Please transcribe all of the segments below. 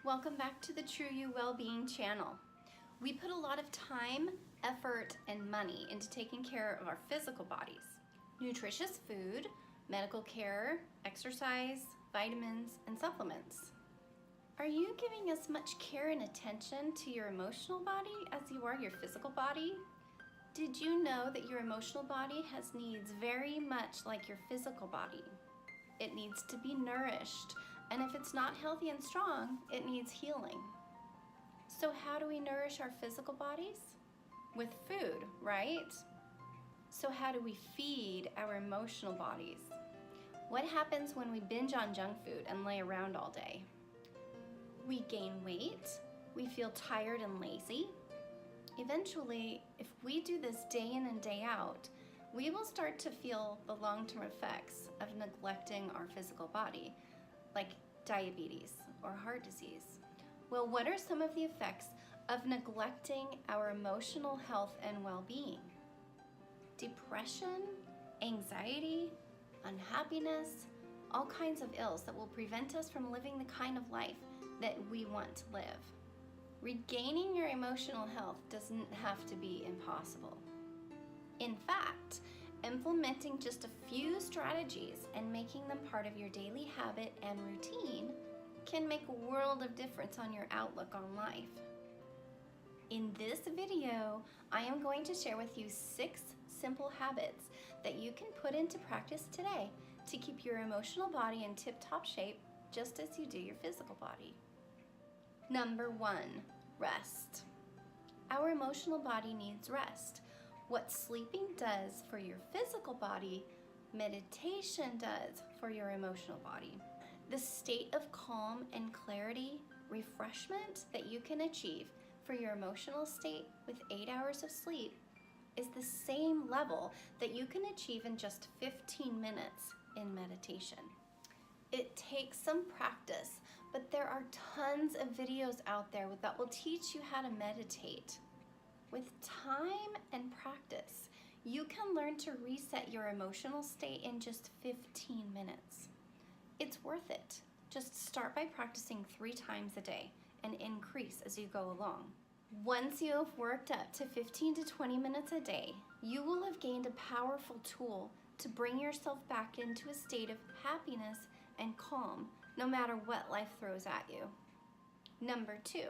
Welcome back to the True You Wellbeing channel. We put a lot of time, effort, and money into taking care of our physical bodies. Nutritious food, medical care, exercise, vitamins, and supplements. Are you giving as much care and attention to your emotional body as you are your physical body? Did you know that your emotional body has needs very much like your physical body? It needs to be nourished, and if it's not healthy and strong, it needs healing. So how do we nourish our physical bodies? With food, right? So how do we feed our emotional bodies? What happens when we binge on junk food and lay around all day? We gain weight, we feel tired and lazy. Eventually, if we do this day in and day out, we will start to feel the long-term effects of neglecting our physical body, like diabetes or heart disease. Well, what are some of the effects of neglecting our emotional health and well-being? Depression, anxiety, unhappiness, all kinds of ills that will prevent us from living the kind of life that we want to live. Regaining your emotional health doesn't have to be impossible. In fact, implementing just a few strategies and making them part of your daily habit and routine can make a world of difference on your outlook on life. In this video, I am going to share with you 6 simple habits that you can put into practice today to keep your emotional body in tip-top shape just as you do your physical body. Number 1, rest. Our emotional body needs rest. What sleeping does for your physical body, meditation does for your emotional body. The state of calm and clarity, refreshment that you can achieve for your emotional state with 8 hours of sleep is the same level that you can achieve in just 15 minutes in meditation. It takes some practice, but there are tons of videos out there that will teach you how to meditate. With time and practice, you can learn to reset your emotional state in just 15 minutes. It's worth it. Just start by practicing 3 times a day and increase as you go along. Once you have worked up to 15 to 20 minutes a day, you will have gained a powerful tool to bring yourself back into a state of happiness and calm, no matter what life throws at you. Number 2,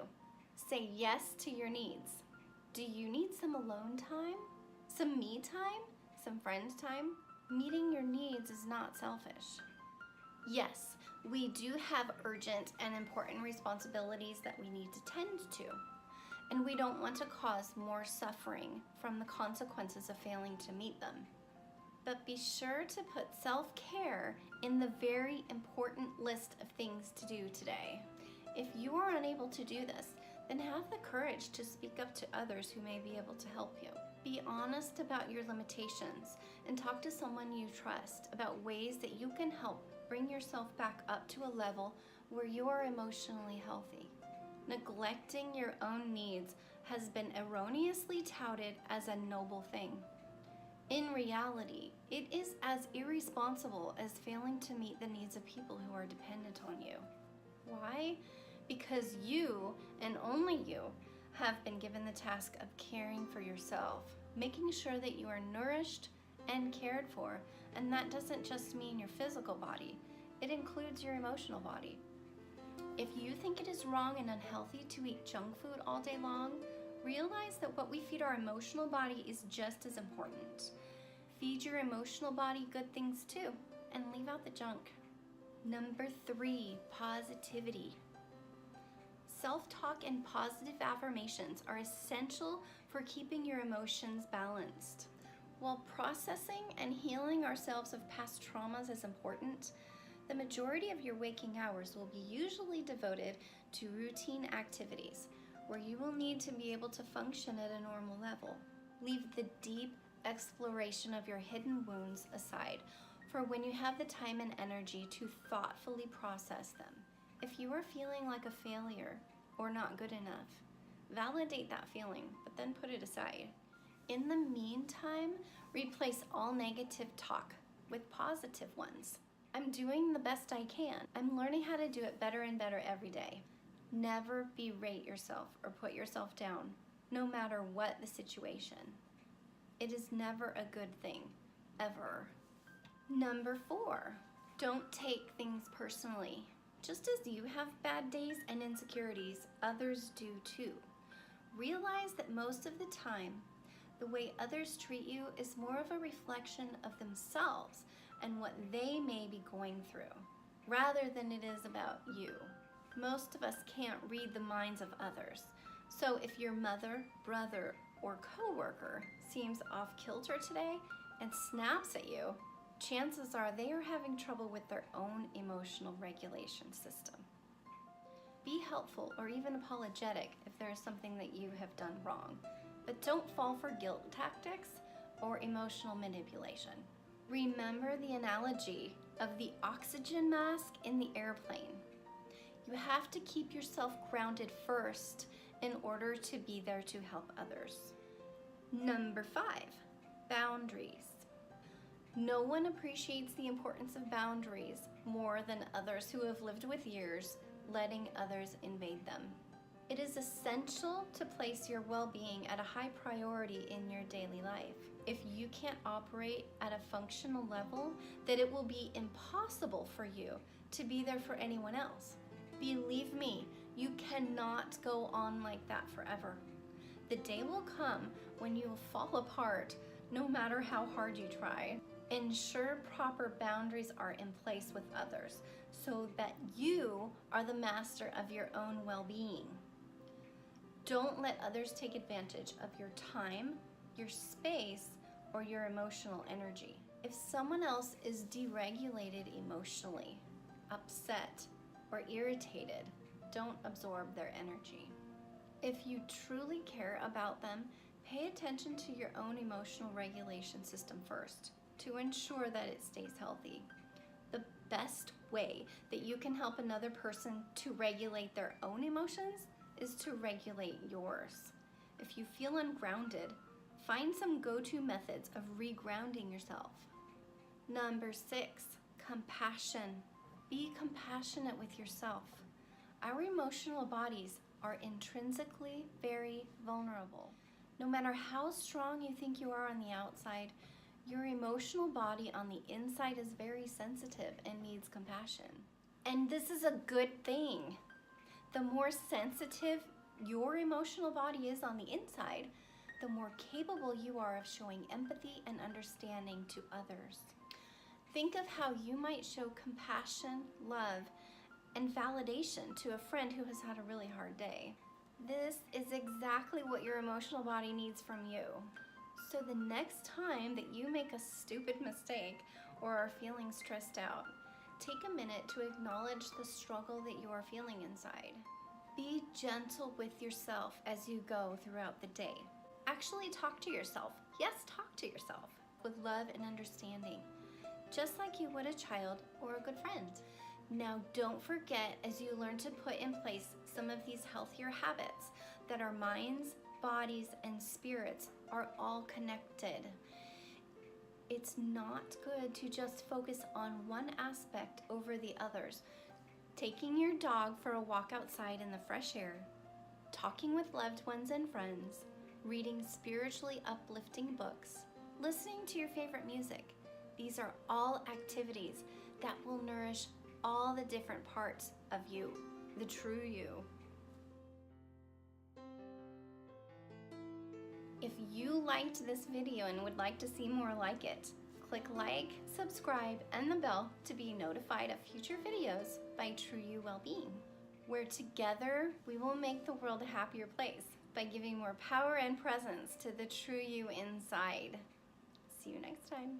say yes to your needs. Do you need some alone time? Some me time? Some friend time? Meeting your needs is not selfish. Yes, we do have urgent and important responsibilities that we need to tend to, and we don't want to cause more suffering from the consequences of failing to meet them. But be sure to put self-care in the very important list of things to do today. If you are unable to do this, then have the courage to speak up to others who may be able to help you. Be honest about your limitations and talk to someone you trust about ways that you can help bring yourself back up to a level where you are emotionally healthy. Neglecting your own needs has been erroneously touted as a noble thing. In reality, it is as irresponsible as failing to meet the needs of people who are dependent on you. Why? Because you, and only you, have been given the task of caring for yourself, making sure that you are nourished and cared for, and that doesn't just mean your physical body, it includes your emotional body. If you think it is wrong and unhealthy to eat junk food all day long, realize that what we feed our emotional body is just as important. Feed your emotional body good things too, and leave out the junk. Number 3, positivity. Self-talk and positive affirmations are essential for keeping your emotions balanced. While processing and healing ourselves of past traumas is important, the majority of your waking hours will be usually devoted to routine activities where you will need to be able to function at a normal level. Leave the deep exploration of your hidden wounds aside for when you have the time and energy to thoughtfully process them. If you are feeling like a failure or not good enough, validate that feeling, but then put it aside. In the meantime, replace all negative talk with positive ones. I'm doing the best I can. I'm learning how to do it better and better every day. Never berate yourself or put yourself down, no matter what the situation. It is never a good thing, ever. Number 4, don't take things personally. Just as you have bad days and insecurities, others do too. Realize that most of the time, the way others treat you is more of a reflection of themselves and what they may be going through, rather than it is about you. Most of us can't read the minds of others. So if your mother, brother, or coworker seems off kilter today and snaps at you, chances are they are having trouble with their own emotional regulation system. Be helpful or even apologetic if there is something that you have done wrong, but don't fall for guilt tactics or emotional manipulation. Remember the analogy of the oxygen mask in the airplane. You have to keep yourself grounded first in order to be there to help others. Number 5, boundaries. No one appreciates the importance of boundaries more than others who have lived with years letting others invade them. It is essential to place your well-being at a high priority in your daily life. If you can't operate at a functional level, then it will be impossible for you to be there for anyone else. Believe me, you cannot go on like that forever. The day will come when you will fall apart no matter how hard you try. Ensure proper boundaries are in place with others so that you are the master of your own well-being. Don't let others take advantage of your time, your space, or your emotional energy. If someone else is deregulated emotionally, upset, or irritated, don't absorb their energy. If you truly care about them, pay attention to your own emotional regulation system first to ensure that it stays healthy. The best way that you can help another person to regulate their own emotions is to regulate yours. If you feel ungrounded, find some go-to methods of regrounding yourself. Number 6, compassion. Be compassionate with yourself. Our emotional bodies are intrinsically very vulnerable. No matter how strong you think you are on the outside, your emotional body on the inside is very sensitive and needs compassion. And this is a good thing. The more sensitive your emotional body is on the inside, the more capable you are of showing empathy and understanding to others. Think of how you might show compassion, love, and validation to a friend who has had a really hard day. This is exactly what your emotional body needs from you. So the next time that you make a stupid mistake or are feeling stressed out, take a minute to acknowledge the struggle that you are feeling inside. Be gentle with yourself as you go throughout the day. Actually talk to yourself. Yes, talk to yourself with love and understanding, just like you would a child or a good friend. Now, don't forget, as you learn to put in place some of these healthier habits, that our minds, bodies, and spirits are all connected. It's not good to just focus on one aspect over the others. Taking your dog for a walk outside in the fresh air, talking with loved ones and friends, reading spiritually uplifting books, listening to your favorite music. These are all activities that will nourish all the different parts of you, the true you. If you liked this video and would like to see more like it, click like, subscribe, and the bell to be notified of future videos by True You Wellbeing, where together we will make the world a happier place by giving more power and presence to the true you inside. See you next time.